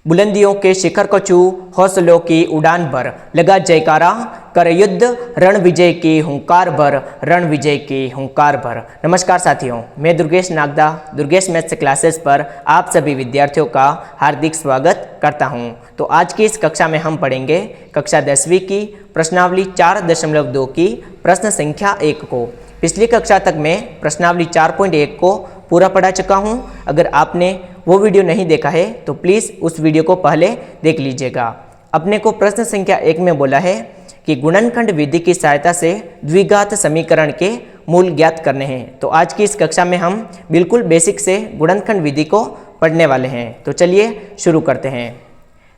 बुलंदियों के शिखर को छू हौसलों की उड़ान भर, लगा जयकारा कर युद्ध रण विजय की हुंकार भर, रण विजय की हुंकार भर। नमस्कार साथियों, मैं दुर्गेश नागदा दुर्गेश मैथ्स क्लासेस पर आप सभी विद्यार्थियों का हार्दिक स्वागत करता हूं। तो आज की इस कक्षा में हम पढ़ेंगे कक्षा 10वीं की प्रश्नावली 4.2 की प्रश्न संख्या 1 को। पिछली कक्षा तक मैं प्रश्नावली 4.1 को पूरा पढ़ा चुका हूं। अगर आपने वो वीडियो नहीं देखा है तो प्लीज़ उस वीडियो को पहले देख लीजिएगा। अपने को प्रश्न संख्या 1 में बोला है कि गुणनखंड विधि की सहायता से द्विघात समीकरण के मूल ज्ञात करने हैं। तो आज की इस कक्षा में हम बिल्कुल बेसिक से गुणनखंड विधि को पढ़ने वाले हैं। तो चलिए शुरू करते हैं।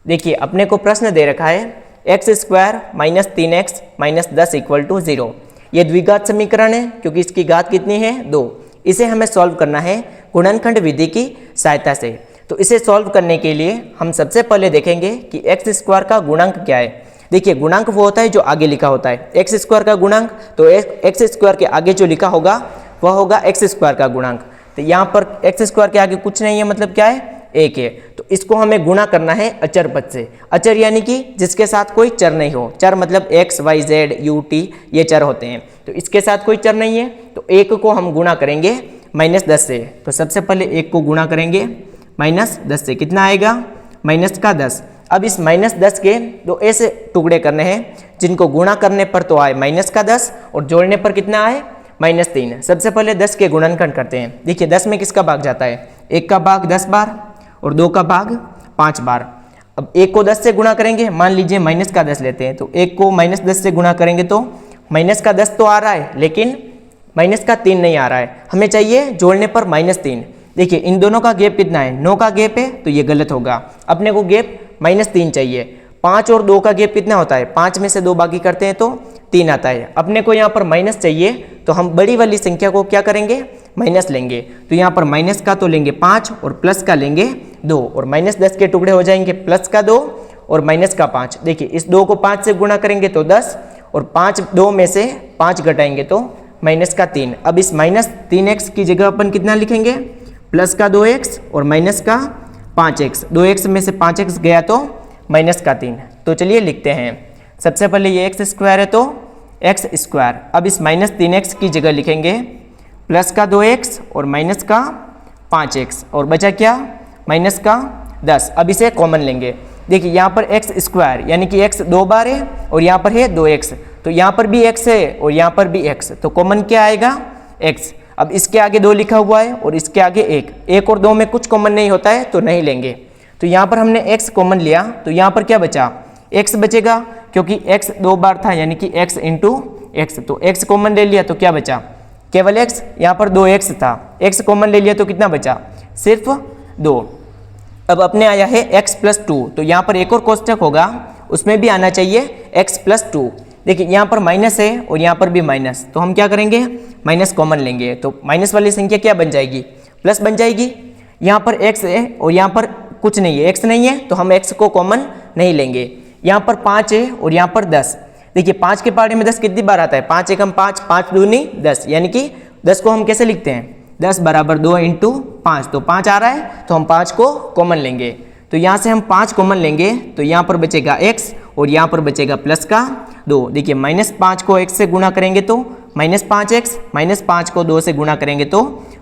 देखिए, अपने को प्रश्न दे रखा है x² - 3x - 10 = 0। ये द्विघात समीकरण है क्योंकि इसकी घात कितनी है 2। इसे हमें सॉल्व करना है गुणनखंड विधि की सहायता से। तो इसे सॉल्व करने के लिए हम सबसे पहले देखेंगे कि x² का गुणांक क्या है। देखिए, गुणांक वो होता है जो आगे लिखा होता है। x² का गुणांक, तो x² के आगे जो लिखा होगा वह होगा x² का गुणांक। तो यहाँ पर x² के आगे कुछ नहीं है, मतलब क्या है 1 है। तो इसको हमें गुणा करना है अचर पद से। अचर यानी कि जिसके साथ कोई चर नहीं हो। चर मतलब x, y, z, u, t ये चर होते हैं। तो इसके साथ कोई चर नहीं है, तो 1 को हम गुणा करेंगे -10 से। तो सबसे पहले 1 को गुणा करेंगे -10 से। कितना आएगा -10। अब इस -10 के दो ऐसे टुकड़े करने हैं जिनको गुणा करने पर तो आए -10 और जोड़ने पर कितना आए -3। सबसे पहले 10 के गुणनखंड करते हैं। देखिए, 10 में किसका भाग जाता है? 1 का भाग 10 बार और 2 का भाग 5 बार। अब 1 को 10 से गुणा करेंगे, मान लीजिए -10 लेते हैं। तो 1 को -10 से गुणा करेंगे तो -10 तो आ रहा है, लेकिन -3 नहीं आ रहा है। हमें चाहिए जोड़ने पर -3। देखिए, इन दोनों का गैप कितना है? 9 का गैप है, तो ये गलत होगा। अपने को गैप -3 चाहिए। 5 और 2 का गैप कितना होता है? 5 में से 2 बाकी करते हैं तो 3 आता है। अपने को यहाँ पर माइनस चाहिए, तो हम बड़ी वाली संख्या को क्या करेंगे? माइनस लेंगे। तो यहाँ पर माइनस का तो लेंगे 5 और प्लस का लेंगे 2, और -10 के टुकड़े हो जाएंगे प्लस का 2 और माइनस का 5। देखिए, इस 2 को 5 से गुणा करेंगे तो 10, और 2 में से 5 घटाएंगे तो -3। अब इस -3x की जगह अपन कितना लिखेंगे? प्लस का 2x और माइनस का 5x। 2x में से 5x गया तो -3। तो चलिए लिखते हैं। सबसे पहले ये x² है तो x²। अब इस -3x की जगह लिखेंगे प्लस का 2x और माइनस का 5x, और बचा क्या? माइनस का 10। अब इसे कॉमन लेंगे। देखिए, यहाँ पर x² यानी कि x 2 बार है और यहाँ पर है 2x। तो यहाँ पर भी x है और यहाँ पर भी x, तो कॉमन क्या आएगा? x। अब इसके आगे 2 लिखा हुआ है और इसके आगे 1 और 2 में कुछ कॉमन नहीं होता है तो नहीं लेंगे। तो यहाँ पर हमने x कॉमन लिया, तो यहाँ पर क्या बचा? x बचेगा, क्योंकि x 2 बार था यानी कि x × x। तो x कॉमन ले लिया तो क्या बचा? केवल x। यहाँ पर 2x था, x कॉमन ले लिया तो कितना बचा? सिर्फ 2। अब अपने आया है x + 2, तो यहाँ पर एक और कोष्ठक होगा, उसमें भी आना चाहिए x + 2। देखिए, यहाँ पर माइनस है और यहाँ पर भी माइनस, तो हम क्या करेंगे? माइनस कॉमन लेंगे, तो माइनस वाली संख्या क्या बन जाएगी? प्लस बन जाएगी। यहाँ पर x है और यहाँ पर कुछ नहीं है, x नहीं है, तो हम x को कॉमन नहीं लेंगे। यहाँ पर 5 है और यहाँ पर 10। देखिए, 5 के पहाड़े में 10 कितनी बार आता है? 5 एकम 5, 5 दूनी 10, यानी कि 10 को हम कैसे लिखते हैं? 10 = 2 × 5, तो 5 आ रहा है, तो हम 5 को कॉमन लेंगे। तो यहाँ से हम 5 कॉमन लेंगे, तो यहाँ पर बचेगा x और यहाँ पर बचेगा प्लस का 2। देखिए, -5 को x से गुणा करेंगे तो -5x, -5 को 2 से गुणा करेंगे तो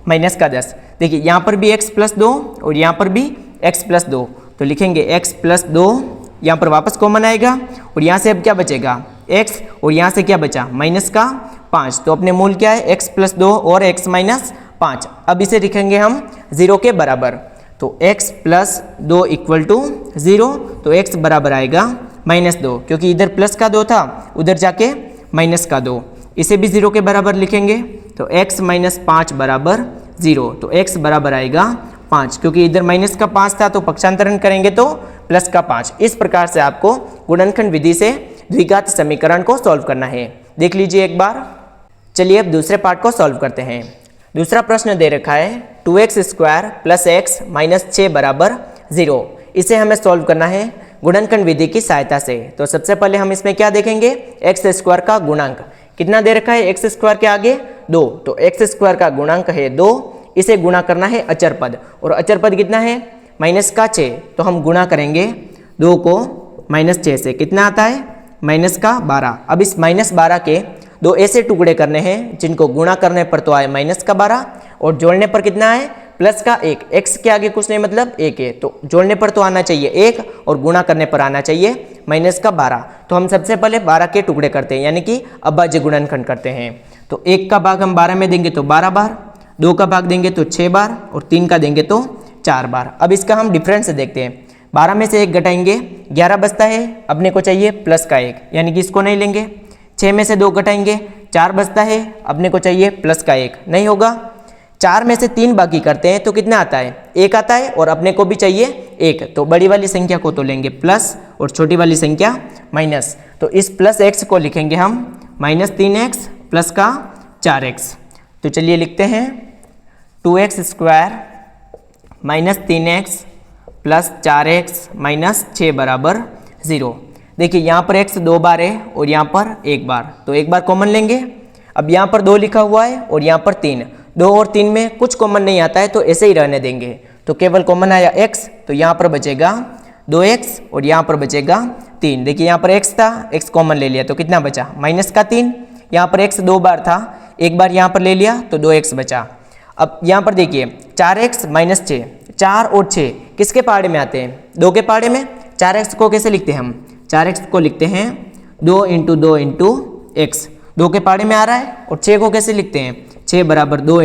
-10। देखिए, यहाँ पर भी x + 2 और यहाँ पर भी x + 2, तो लिखेंगे x + 2। यहाँ पर वापस कॉमन आएगा और यहाँ से अब क्या बचेगा? x, और यहाँ से क्या बचा? -5। तो अपने मूल क्या है? x + 2 और x - 5। अब इसे लिखेंगे हम 0 के बराबर। तो x + 2 = 0, तो x बराबर आएगा -2, क्योंकि इधर प्लस का 2 था, उधर जाके माइनस का 2। इसे भी 0 के बराबर लिखेंगे, तो x - 5 = 0, तो x बराबर आएगा 5, क्योंकि इधर माइनस का 5 था, तो पक्षांतरण करेंगे तो प्लस का 5। इस प्रकार से आपको गुणनखंड विधि से द्विघात समीकरण को सॉल्व करना है। देख लीजिए एक बार। चलिए अब दूसरे पार्ट को सॉल्व करते हैं। दूसरा प्रश्न दे रखा है 2x² + x - 6 = 0। इसे हमें सॉल्व करना है गुणनखंड विधि की सहायता से। तो सबसे पहले हम इसमें क्या देखेंगे? x² का गुणांक कितना दे रखा है? x² के आगे 2, तो x² का गुणांक है 2। इसे गुणा करना है अचर पद, और अचर पद कितना है? माइनस का 6, तो हम गुणा करेंगे 2 को -6 से, कितना आता है माइनस का 12। अब इस -12 के दो ऐसे टुकड़े करने हैं जिनको गुणा करने पर तो आए माइनस का 12 और जोड़ने पर कितना है प्लस का 1। x के आगे कुछ नहीं मतलब 1 है, तो जोड़ने पर तो आना चाहिए 1 और गुणा करने पर आना चाहिए माइनस का 12। तो हम सबसे पहले 12 के टुकड़े करते हैं, यानी कि अभाज्य गुणनखंड करते हैं। तो 1 का भाग हम 12 में देंगे तो 12 बार, 2 का भाग देंगे तो 6 बार और 3 का देंगे तो 4 बार। अब इसका हम डिफरेंस देखते हैं। 12 में से 1 घटाएंगे 11 बचता है, अपने को चाहिए प्लस का 1, यानी कि इसको नहीं लेंगे। 6 में से 2 घटाएंगे 4 बचता है, अपने को चाहिए प्लस का 1, नहीं होगा। 4 में से 3 बाकी करते हैं तो कितना आता है 1 आता है और अपने को भी चाहिए 1, तो बड़ी वाली संख्या को तो लेंगे प्लस और छोटी वाली संख्या माइनस। तो इस प्लस x को लिखेंगे हम -3x प्लस का 4x। तो चलिए लिखते हैं 2x square -3x plus 4x minus 6 बराबर 0। देखिए यहाँ पर x 2 बार है और यहाँ पर 1 बार, तो 1 बार कॉमन लेंगे। अब यहाँ पर 2 लिखा हुआ है और यहाँ पर 3, 2 और 3 में कुछ कॉमन नहीं आता है तो ऐसे ही रहने देंगे। तो केवल कॉमन आया x, तो यहाँ पर बचेगा 2x और यहाँ पर बचेगा 3। देखिए यहाँ पर x था, x कॉमन ले लिया तो कितना बचा माइनस का 3। यहाँ पर x 2 बार था, 1 बार यहाँ पर ले लिया तो 2x बचा। अब यहाँ पर देखिए 4x माइनस 6, 4 और 6 किसके पहाड़े में आते हैं 2 के पहाड़े में। 4x को कैसे लिखते हैं हम, 4x को लिखते हैं 2 × 2 × x, 2 के पहाड़े में आ रहा है। और 6 को कैसे लिखते हैं 6 बराबर 2 ×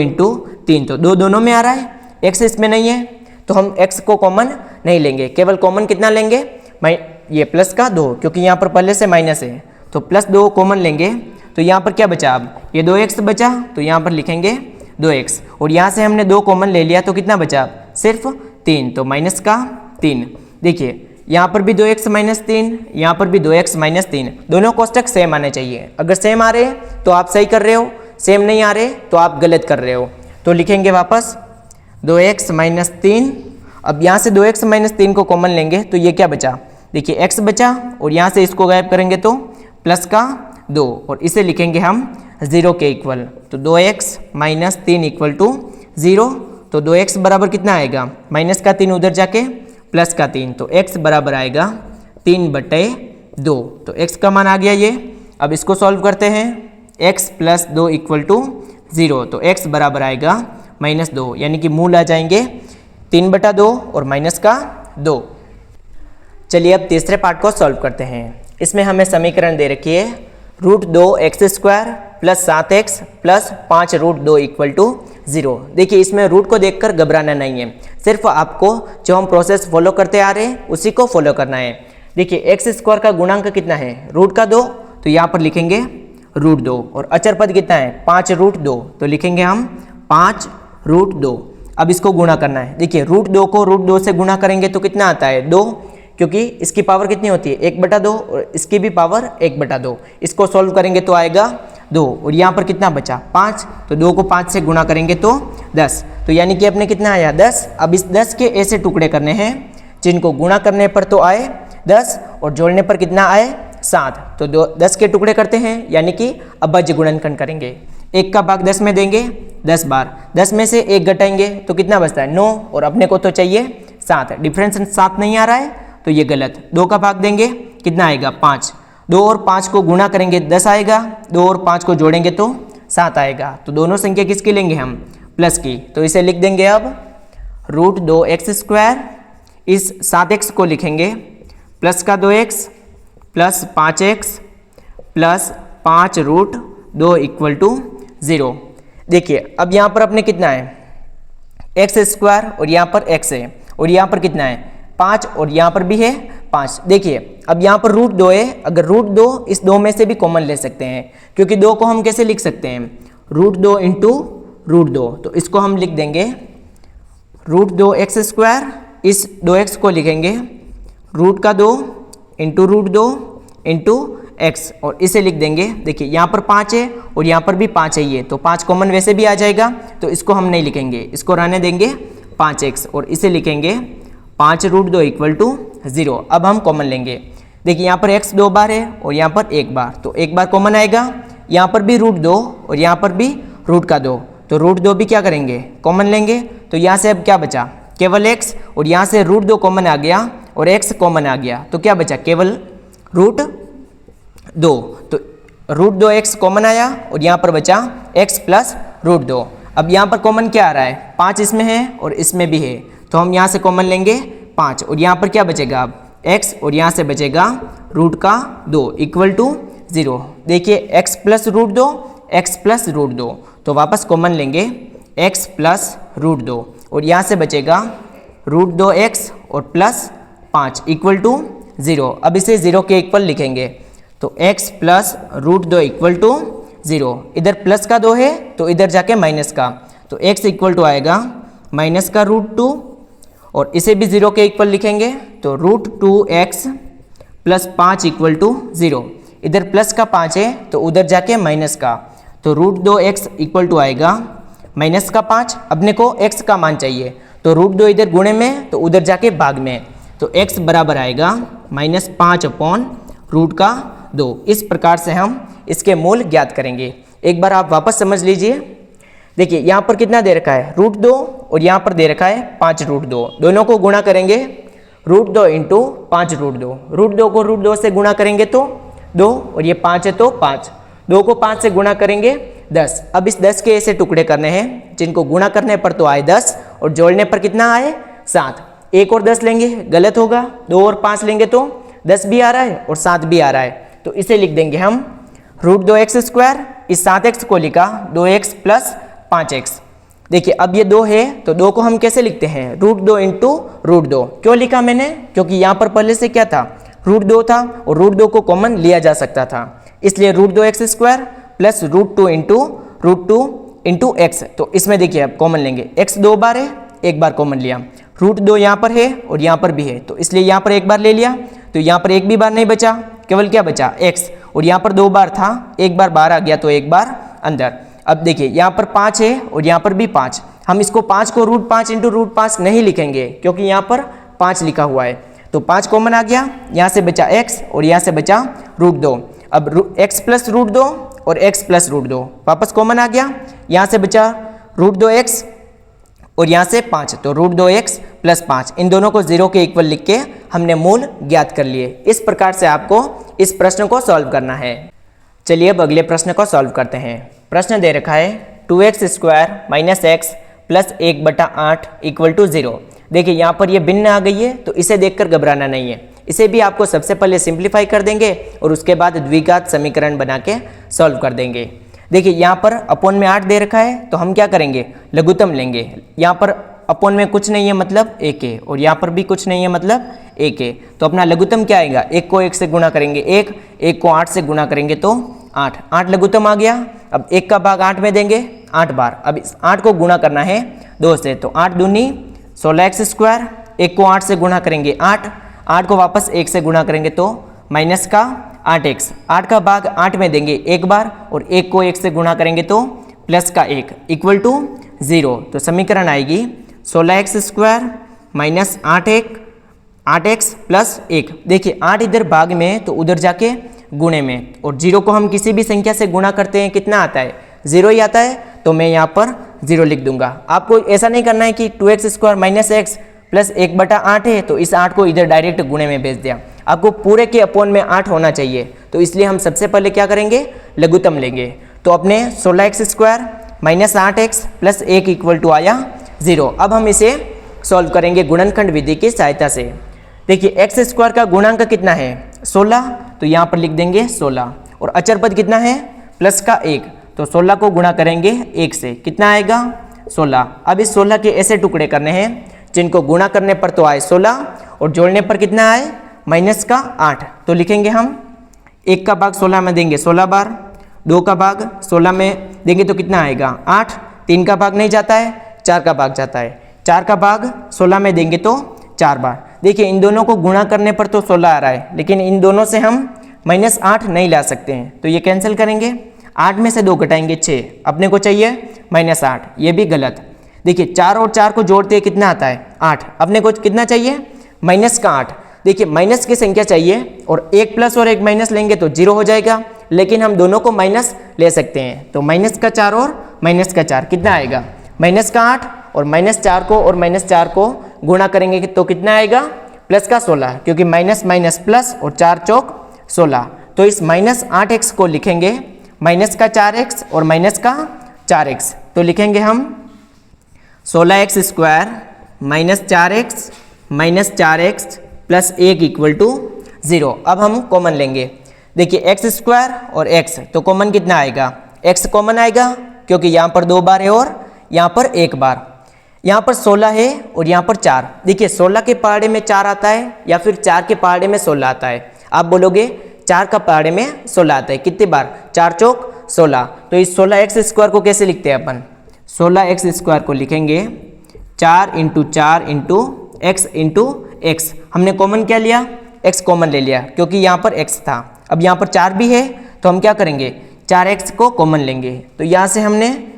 3, तो 2 दोनों में आ रहा है, x इसमें नहीं है तो हम x को कॉमन नहीं लेंगे। केवल कॉमन कितना लेंगे ये प्लस का 2, क्योंकि यहाँ पर पहले से माइनस है तो प्लस 2 कॉमन लेंगे। तो यहाँ पर क्या बचा, अब ये 2x बचा तो यहाँ पर लिखेंगे 2x और यहाँ से हमने 2 कॉमन ले लिया तो कितना बचा सिर्फ 3, तो माइनस का 3। देखिए यहाँ पर भी 2x माइनस 3, यहाँ पर भी 2x माइनस 3, दोनों कोष्टक सेम आने चाहिए। अगर सेम आ रहे हैं तो आप सही कर रहे हो, सेम नहीं आ रहे तो आप गलत कर रहे हो। तो लिखेंगे वापस 2x माइनस 3। अब यहाँ से 2x माइनस 3 को कॉमन लेंगे तो ये क्या बचा, देखिए x बचा और यहाँ से इसको गायब करेंगे तो प्लस का 2 और इसे लिखेंगे हम 0 के इक्वल। तो 2x माइनस 3 इक्वल टू 0, तो 2x बराबर कितना आएगा माइनस का 3 उधर जाके प्लस का 3, तो x बराबर आएगा 3/2। तो x का मान आ गया ये। अब इसको सॉल्व करते हैं, x प्लस 2 इक्वल टू 0, तो x बराबर आएगा -2, यानी कि मूल आ जाएंगे 3/2 और माइनस का 2। चलिए अब तीसरे पार्ट को सॉल्व करते हैं। इसमें हमें समीकरण दे रखी है √2x² plus 7x plus 5√2 equal to 0। देखिए इसमें रूट को देखकर घबराना नहीं है, सिर्फ आपको जो हम प्रोसेस फॉलो करते आ रहे हैं उसी को फॉलो करना है। देखिए x² का गुणांक कितना है रूट का 2, तो यहाँ पर लिखेंगे √2 और अचर पद कितना है 5√2, तो लिखेंगे हम 5√2। अब इसको गुणा करना है। देखिए √2 को √2 से गुणा करेंगे तो कितना आता है 2, क्योंकि इसकी पावर कितनी होती है 1/2 और इसकी भी पावर 1/2। इसको सॉल्व करेंगे तो आएगा 2 और यहाँ पर कितना बचा 5, तो 2 को 5 से गुणा करेंगे तो 10, तो यानी कि अपने कितना आया 10। अब इस 10 के ऐसे टुकड़े करने हैं जिनको गुणा करने पर तो आए 10 और जोड़ने पर कितना आए 7, तो 10 के टुकड़े करते हैं यानी कि अभाज्य गुणनखंड करेंगे। 1 का भाग 10 में देंगे 10 बार, 10 में से 1 घटाएंगे तो कितना बचता है 9 और अपने को तो चाहिए 7, डिफरेंस 7 नहीं आ रहा है तो ये गलत। 2 का भाग देंगे कितना आएगा 5, 2 और 5 को गुणा करेंगे 10 आएगा, 2 और 5 को जोड़ेंगे तो 7 आएगा। तो दोनों संख्या किसकी लेंगे हम प्लस की, तो इसे लिख देंगे अब √2x²। इस 7x को लिखेंगे प्लस का 2x plus 5x plus 5√2 equal to 0। देखिए अब यहाँ पर अपने कितना है x² और यहाँ पर x है और यहाँ पर कितना है 5 और यहाँ पर भी है 5। देखिए अब यहाँ पर √2 है, अगर √2 इस 2 में से भी कॉमन ले सकते हैं, क्योंकि 2 को हम कैसे लिख सकते हैं √2 × √2, तो इसको हम लिख देंगे √2x²। इस 2x को लिखेंगे रूट का 2 × √2 × x और इसे लिख देंगे। देखिए यहाँ पर 5 है और यहाँ पर भी 5 है ये, तो 5 कॉमन वैसे भी आ जाएगा तो इसको हम नहीं लिखेंगे, इसको रहने देंगे 5x और इसे लिखेंगे 5√2 इक्वल टू 0। अब हम कॉमन लेंगे। देखिए यहाँ पर x 2 बार है और यहाँ पर 1 बार, तो 1 बार कॉमन आएगा। यहाँ पर भी √2 और यहाँ पर भी रूट का 2, तो √2 भी क्या करेंगे कॉमन लेंगे। तो यहाँ से अब क्या बचा केवल x, और यहाँ से √2 कॉमन आ गया और x कॉमन आ गया, तो क्या बचा केवल √2। तो √2x कॉमन आया और यहाँ पर बचा x प्लस √2। अब यहाँ पर कॉमन क्या आ रहा है, 5 इसमें है और इसमें भी है, तो हम यहाँ से कॉमन लेंगे 5, और यहाँ पर क्या बचेगा अब x, और यहाँ से बचेगा √2 इक्वल टू 0। देखिए x प्लस √2, x प्लस √2, तो वापस कॉमन लेंगे x प्लस √2, और यहाँ से बचेगा √2x और प्लस 5 इक्वल टू 0। अब इसे 0 के इक्वल लिखेंगे, तो x प्लस √2 इक्वल टू 0। इधर प्लस का 2 है तो इधर जाके माइनस का, तो x इक्वल टू आएगा माइनस का √2, और इसे भी 0 के इक्वल लिखेंगे, तो √2x प्लस 5 इक्वल टू 0। इधर प्लस का 5 है तो उधर जाके माइनस का, तो √2x इक्वल टू आएगा माइनस का 5। अपने को x का मान चाहिए, तो √2 इधर गुणे में तो उधर जाके भाग में, तो x बराबर आएगा -5/√2। इस प्रकार से हम इसके मूल ज्ञात करेंगे। एक बार आप वापस समझ लीजिए। देखिए यहाँ पर कितना दे रखा है, √2, और यहाँ पर दे रखा है 5√2। दोनों को गुणा करेंगे, √2 इंटू 5√2। √2 को √2 से गुणा करेंगे तो 2, और ये 5 है तो 5, 2 को 5 से गुणा करेंगे 10। अब इस 10 के ऐसे टुकड़े करने हैं जिनको गुणा करने पर तो आए 10 और जोड़ने पर कितना आए 7। 1 और 10 लेंगे गलत होगा, 2 और 5 लेंगे तो 10 भी आ रहा है और 7 भी आ रहा है, तो इसे लिख देंगे हम √2x²। इस 7x को लिखा 2x प्लस 5x। देखिए अब ये 2 है तो 2 को हम कैसे लिखते हैं, √2 इंटू √2। क्यों लिखा मैंने, क्योंकि यहाँ पर पहले से क्या था, √2 था और √2 को कॉमन लिया जा सकता था, इसलिए √2x² प्लस √2 इंटू x। तो इसमें देखिए अब कॉमन लेंगे, x 2 बार है, एक बार कॉमन लिया, √2 यहाँ पर है और यहाँ पर भी है, तो इसलिए यहाँ पर एक बार ले लिया, तो यहाँ पर एक भी बार नहीं बचा, केवल क्या बचा x, और यहाँ पर 2 बार था, एक बार बाहर आ गया तो एक बार अंदर। अब देखिए यहाँ पर 5 है और यहाँ पर भी 5, हम इसको 5 को √5 इंटू √5 नहीं लिखेंगे क्योंकि यहाँ पर 5 लिखा हुआ है, तो 5 कॉमन आ गया, यहाँ से बचा x और यहाँ से बचा √2। अब x प्लस √2 और x प्लस √2 वापस कॉमन आ गया, यहाँ से बचा √2x और यहाँ से 5, तो √2x प्लस 5, इन दोनों को 0 के इक्वल लिख के हमने मूल ज्ञात कर लिए। इस प्रकार से आपको इस प्रश्न को सॉल्व करना है। चलिए अब अगले प्रश्न को सॉल्व करते हैं। प्रश्न दे रखा है 2x² - x plus 1/8 equal to 0। देखिए यहाँ पर ये भिन्न आ गई है, तो इसे देखकर घबराना नहीं है, इसे भी आपको सबसे पहले सिंप्लीफाई कर देंगे और उसके बाद द्विघात समीकरण बना के सॉल्व कर देंगे। देखिए यहाँ पर अपोन में 8 दे रखा है, तो हम क्या करेंगे, लघुत्तम लेंगे। यहाँ पर अपोन में कुछ नहीं है मतलब 1 है, और यहाँ पर भी कुछ नहीं है मतलब 1 है, तो अपना लघुत्तम क्या आएगा, 1 को 1 से गुणा करेंगे 1 को 8 से गुणा करेंगे तो 8 लघुत्तम आ गया। अब 1 का भाग 8 में देंगे 8 बार, अब इस 8 को गुणा करना है 2 से, तो 8 दूनी 16x², 1 को 8 से गुणा करेंगे 8 को वापस 1 से गुणा करेंगे तो माइनस का 8x, 8 का भाग 8 में देंगे 1 बार, और 1 को 1 से गुणा करेंगे तो प्लस का 1 इक्वल टू 0। तो समीकरण आएगी 16x² - 8x प्लस 1। देखिए 8 इधर भाग में तो उधर जाके गुणे में, और 0 को हम किसी भी संख्या से गुणा करते हैं कितना आता है, 0 ही आता है, तो मैं यहाँ पर 0 लिख दूंगा। आपको ऐसा नहीं करना है कि 2x² - x प्लस 1/8 है तो इस 8 को इधर डायरेक्ट गुणे में भेज दिया, आपको पूरे के अपोन में 8 होना चाहिए, तो इसलिए हम सबसे पहले क्या करेंगे, लघुत्तम लेंगे। तो अपने 16x² - 8x plus 1 equal to आया 0। अब हम इसे सॉल्व करेंगे गुणनखंड विधि की सहायता से। देखिए x² का गुणांक कितना है 16, तो यहाँ पर लिख देंगे 16, और अचर पद कितना है प्लस का 1, तो 16 को गुणा करेंगे 1 से, कितना आएगा 16। अब इस 16 के ऐसे टुकड़े करने हैं जिनको गुणा करने पर तो आए 16 और जोड़ने पर कितना आए माइनस का 8, तो लिखेंगे हम 1 का भाग 16 में देंगे 16 बार, 2 का भाग 16 में देंगे तो कितना आएगा 8, 3 का भाग नहीं जाता है, 4 का भाग जाता है, 4 का भाग 16 में देंगे तो 4 बार। देखिए इन दोनों को गुणा करने पर तो 16 आ रहा है, लेकिन इन दोनों से हम -8 नहीं ला सकते हैं, तो ये कैंसिल करेंगे, 8 में से 2 घटाएंगे 6, अपने को चाहिए -8, ये भी गलत। देखिए 4 और 4 को जोड़ते हैं कितना आता है 8, अपने को कितना चाहिए -8। देखिए माइनस की संख्या चाहिए और 1 प्लस और 1 माइनस लेंगे तो 0 हो जाएगा, लेकिन हम दोनों को माइनस ले सकते हैं, तो -4 और -4 कितना आएगा -8, और -4 को और -4 को गुणा करेंगे तो कितना आएगा, प्लस का 16, क्योंकि माइनस माइनस प्लस और 4 चौक 16। तो इस माइनस 8x को लिखेंगे माइनस का 4x और माइनस का 4x, तो लिखेंगे हम 16x square minus 4x plus 1 equal to 0। अब हम कॉमन लेंगे, देखिए एक्स स्क्वायर और x, तो कॉमन कितना आएगा, x कॉमन आएगा क्योंकि यहाँ पर 2 बार है और यहाँ पर 1 बार। यहाँ पर 16 है और यहाँ पर 4, देखिए 16 के पहाड़े में 4 आता है या फिर 4 के पहाड़े में 16 आता है। आप बोलोगे 4 का पहाड़े में 16 आता है, कितनी बार, 4 चौक 16। तो इस 16x स्क्वायर को कैसे लिखते हैं अपन, 16x स्क्वायर को लिखेंगे 4 इंटू 4 इंटू एक्स। हमने कॉमन क्या लिया, x कॉमन ले लिया क्योंकि यहाँ पर x था। अब यहाँ पर 4 भी है तो हम क्या करेंगे, 4x को कॉमन लेंगे। तो यहाँ से हमने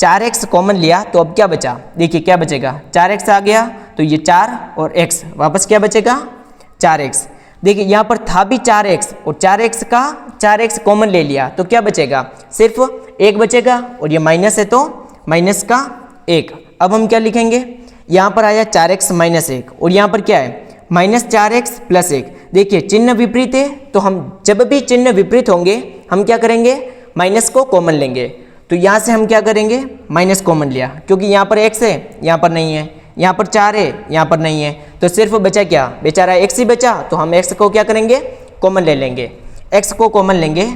4x कॉमन लिया तो अब क्या बचा, देखिए क्या बचेगा, 4x आ गया तो ये 4 और x, वापस क्या बचेगा 4x। देखिए यहाँ पर था भी 4x और 4x का 4x कॉमन ले लिया तो क्या बचेगा, सिर्फ 1 बचेगा और ये माइनस है तो माइनस का 1। अब हम क्या लिखेंगे, यहाँ पर आया 4x माइनस 1 और यहाँ पर क्या है माइनस 4x प्लस 1। देखिए चिन्ह विपरीत है तो हम जब भी चिन्ह विपरीत होंगे हम क्या करेंगे, माइनस को कॉमन लेंगे। तो यहाँ से हम क्या करेंगे, माइनस कॉमन लिया क्योंकि यहाँ पर x है यहाँ पर नहीं है, यहाँ पर 4 है यहाँ पर नहीं है, तो सिर्फ बचा क्या, बेचारा x ही बचा। तो हम x को क्या करेंगे, कॉमन ले लेंगे। x को कॉमन लेंगे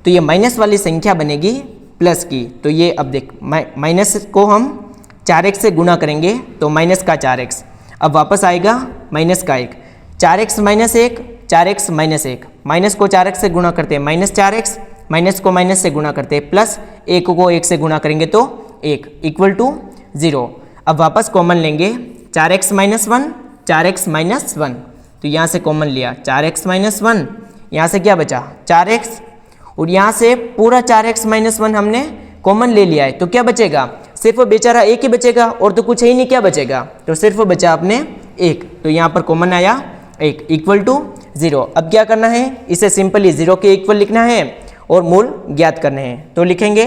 तो ये माइनस वाली संख्या बनेगी प्लस की। तो ये अब देख माइनस को हम 4x से गुणा करेंगे तो माइनस का 4x, अब वापस आएगा माइनस का 1, 4x minus 1, 4x minus 1, minus को 4x से गुणा करते हैं माइनस 4x, माइनस को माइनस से गुणा करते हैं प्लस 1 को 1 से गुणा करेंगे तो 1 इक्वल टू 0। अब वापस कॉमन लेंगे 4x माइनस 1, 4x माइनस 1, तो यहाँ से कॉमन लिया 4x माइनस 1, यहाँ से क्या बचा 4x और यहाँ से पूरा 4x माइनस 1 हमने कॉमन ले लिया है तो क्या बचेगा, सिर्फ बेचारा 1 ही बचेगा और तो कुछ है ही नहीं, क्या बचेगा, तो सिर्फ बचा अपने 1। तो यहाँ पर कॉमन आया 1 इक्वल टू 0। अब क्या करना है, इसे सिंपली 0 के इक्वल लिखना है और मूल ज्ञात करने हैं। तो लिखेंगे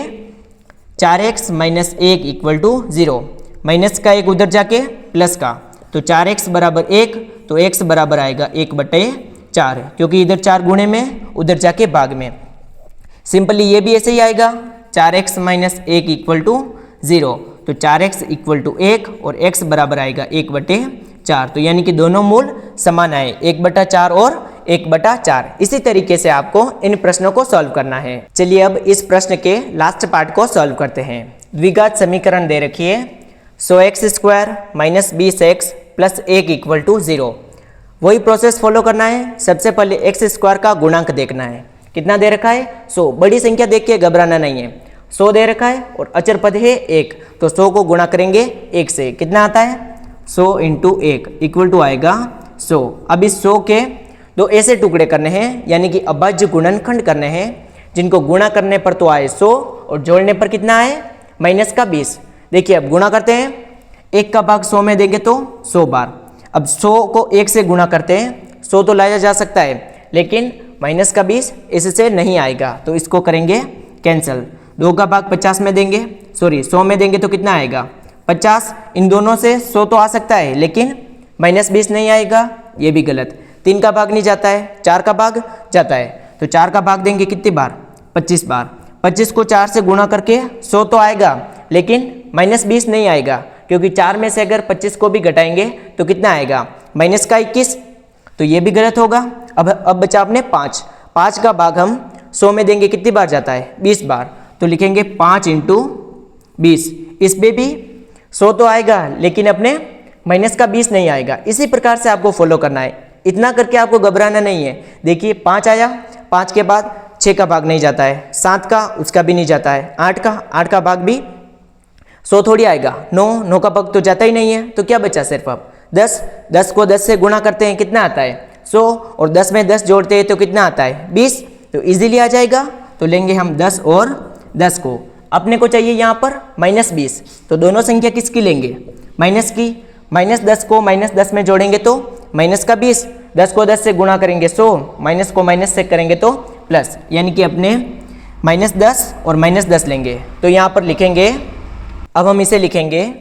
4x minus 1 equal to 0, minus का 1 उधर जाके प्लस का, तो 4x बराबर 1, तो x बराबर आएगा 1/4 क्योंकि इधर 4 गुणे में उधर जाके भाग में। सिंपली ये भी ऐसे ही आएगा 4x माइनस 1 इक्वल टू 0, तो 4x इक्वल टू 1 और x बराबर आएगा 1/4। तो यानी कि दोनों मूल समान आए, 1/4 और 1/4। इसी तरीके से आपको इन प्रश्नों को सॉल्व करना है। चलिए अब इस प्रश्न के लास्ट पार्ट को सॉल्व करते हैं। द्विघात समीकरण दे रखी है 100x square minus 20x plus 1 equal to 0। वही प्रोसेस फॉलो करना है। सबसे पहले x स्क्वायर का गुणांक देखना है, कितना दे रखा है 100। बड़ी संख्या देख के घबराना नहीं है, 100 दे रखा है और अचर पद है 1, तो 100 को गुणा करेंगे 1 से, कितना आता है 100 इंटू 1 इक्वल टू आएगा 100। अब इस 100 के दो ऐसे टुकड़े करने हैं, यानी कि अभाज्य गुणनखंड करने हैं जिनको गुणा करने पर तो आए 100 और जोड़ने पर कितना आए माइनस का 20। देखिए अब गुणा करते हैं, 1 का भाग 100 में देंगे तो 100 बार। अब 100 को 1 से गुणा करते हैं, 100 तो लाया जा सकता है लेकिन माइनस का 20 इससे नहीं आएगा, तो इसको करेंगे कैंसिल। 2 का भाग 50 में देंगे, सॉरी 100 में देंगे तो कितना आएगा 50। इन दोनों से 100 तो आ सकता है लेकिन माइनस 20 नहीं आएगा, ये भी गलत। 3 का भाग नहीं जाता है, 4 का भाग जाता है, तो 4 का भाग देंगे कितनी बार 25 बार। 25 को 4 से गुणा करके 100 तो आएगा लेकिन माइनस 20 नहीं आएगा, क्योंकि 4 में से अगर 25 को भी घटाएंगे तो कितना आएगा माइनस का 21, तो ये भी गलत होगा। अब बचा अपने 5 का भाग हम 100 में देंगे कितनी बार जाता है 20 बार, तो लिखेंगे 5 इंटू 20। इसमें भी 100 तो आएगा लेकिन अपने माइनस का 20 नहीं आएगा। इसी प्रकार से आपको फॉलो करना है, इतना करके आपको घबराना नहीं है। देखिए 5 आया, 5 के बाद 6 का भाग नहीं जाता है, 7 का उसका भी नहीं जाता है, 8 का भाग भी 100 थोड़ी आएगा, 9 का भाग तो जाता ही नहीं है, तो क्या बचा सिर्फ अब 10 को 10 से गुणा करते हैं कितना आता है 100 और 10 में 10 जोड़ते हैं तो कितना आता है 20, तो इजीली आ जाएगा। तो लेंगे हम 10 और 10 को, अपने को चाहिए यहाँ पर माइनस 20, तो दोनों संख्या किसकी लेंगे माइनस की। माइनस 10 को माइनस 10 में जोड़ेंगे तो माइनस का 20, 10 को 10 से गुणा करेंगे 100, माइनस को माइनस से करेंगे तो प्लस, यानी कि अपने माइनस 10 और माइनस 10 लेंगे। तो यहाँ पर लिखेंगे, अब हम इसे लिखेंगे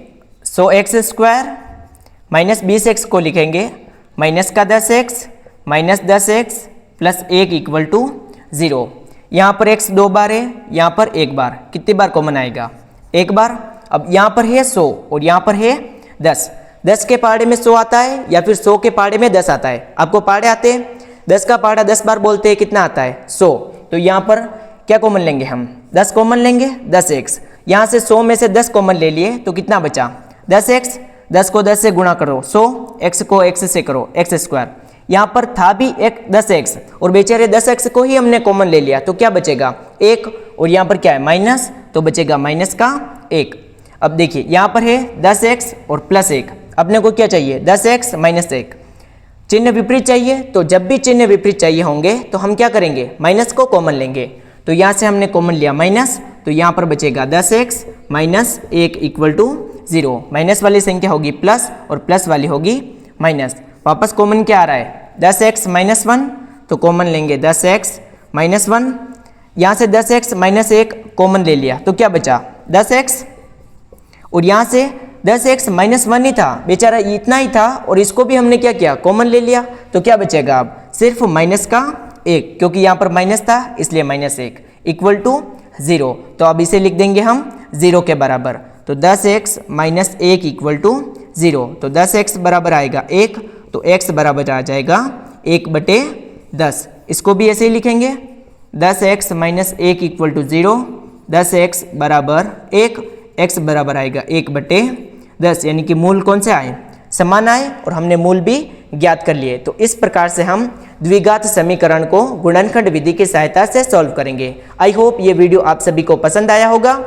100x स्क्वायर माइनस 20x को लिखेंगे माइनस का 10x minus 10x plus 1 equal to 0। यहाँ पर x 2 बार है, यहाँ पर 1 बार, कितनी बार कॉमन आएगा? 1 बार। अब यहाँ पर है 100 और यहाँ पर है 10। 10 के पहाड़े में 100 आता है या फिर 100 के पहाड़े में 10 आता है? आपको पहाड़े आते हैं, 10 का पहाड़ा 10 बार बोलते हैं, कितना आता है? 100। तो यहाँ पर क्या कॉमन लेंगे हम? 10 कॉमन लेंगे, 10x। यहाँ से 100 में से 10 कॉमन ले लिए तो कितना बचा? 10x। 10 को 10 से गुणा करो 100, x को x से करो x स्क्वायर। यहाँ पर था भी एक 10x और बेचारे 10x को ही हमने कॉमन ले लिया तो क्या बचेगा? 1। और यहाँ पर क्या है? माइनस, तो बचेगा माइनस का 1। अब देखिए यहाँ पर है 10x और प्लस 1। अपने को क्या चाहिए? 10x minus 1। चिन्ह विपरीत चाहिए, तो जब भी चिन्ह विपरीत चाहिए होंगे तो हम क्या करेंगे? माइनस को कॉमन लेंगे। तो यहाँ से हमने कॉमन लिया माइनस, तो यहाँ पर बचेगा 10x minus 1 equal to 0। Minus वाली संख्या होगी प्लस और प्लस वाली होगी माइनस। वापस कॉमन क्या आ रहा है? 10x माइनस 1, तो कॉमन लेंगे 10x माइनस 1। यहाँ से 10x माइनस 1 कॉमन ले लिया तो क्या बचा? 10x। और यहाँ से 10x माइनस 1 ही था, बेचारा इतना ही था और इसको भी हमने क्या किया? कॉमन ले लिया। तो क्या बचेगा अब? सिर्फ माइनस का 1, क्योंकि यहाँ पर माइनस था इसलिए माइनस 1 इक्वल टू 0। तो अब इसे लिख देंगे हम 0 के बराबर। तो 10x माइनस 1 इक्वल टू 0। तो 10x बराबर आएगा 1, तो x बराबर आ जाएगा 1/10। इसको भी ऐसे ही लिखेंगे 10x minus 1 equal to 0। 10x बराबर 1, x बराबर आएगा 1/10, यानी कि मूल कौन से आए? समान आए और हमने मूल भी ज्ञात कर लिए। तो इस प्रकार से हम द्विघात समीकरण को गुणनखंड विधि की सहायता से सॉल्व करेंगे। आई होप ये वीडियो आप सभी को पसंद आया होगा।